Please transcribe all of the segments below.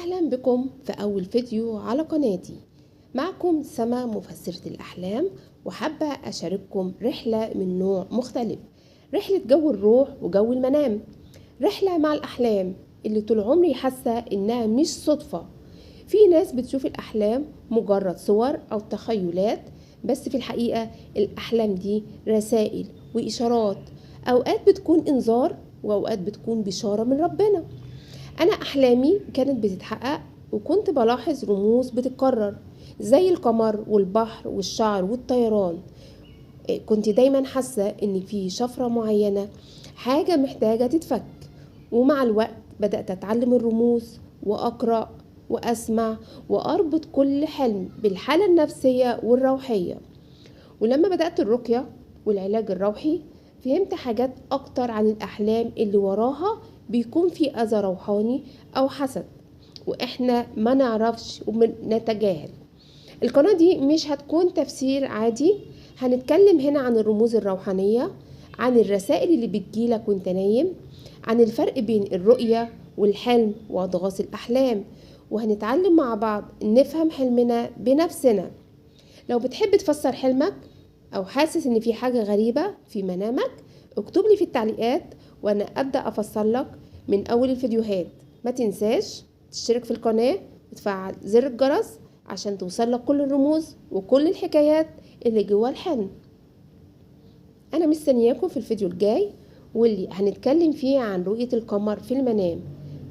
أهلا بكم في أول فيديو على قناتي. معكم سما مفسرة الأحلام، وحابة أشارككم رحلة من نوع مختلف، رحلة جو الروح وجو المنام، رحلة مع الأحلام اللي طول عمري حاسة إنها مش صدفة. في ناس بتشوف الأحلام مجرد صور أو تخيلات، بس في الحقيقة الأحلام دي رسائل وإشارات، أوقات بتكون إنذار وأوقات بتكون بشارة من ربنا. أنا أحلامي كانت بتتحقق وكنت بلاحظ رموز بتتكرر زي القمر والبحر والشعر والطيران. كنت دايما حاسة إن في شفرة معينة، حاجة محتاجة تتفك. ومع الوقت بدأت أتعلم الرموز وأقرأ وأسمع وأربط كل حلم بالحالة النفسية والروحية. ولما بدأت الرقية والعلاج الروحي فهمت حاجات أكتر عن الأحلام اللي وراها بيكون في أذى روحاني أو حسد، وإحنا ما نعرفش ونتجاهل. القناة دي مش هتكون تفسير عادي، هنتكلم هنا عن الرموز الروحانية، عن الرسائل اللي بتجيلك وانت نايم، عن الفرق بين الرؤية والحلم وأضغاث الأحلام، وهنتعلم مع بعض نفهم حلمنا بنفسنا. لو بتحب تفسر حلمك أو حاسس إن في حاجة غريبة في منامك، اكتب لي في التعليقات وأنا أبدأ أفسر لك من أول الفيديوهات. ما تنساش تشترك في القناة وتفعل زر الجرس عشان توصلك كل الرموز وكل الحكايات اللي جوا الحلم. أنا مستنياكم في الفيديو الجاي واللي هنتكلم فيه عن رؤية القمر في المنام.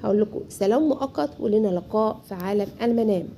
هقول لكم سلام مؤقت ولنا لقاء في عالم المنام.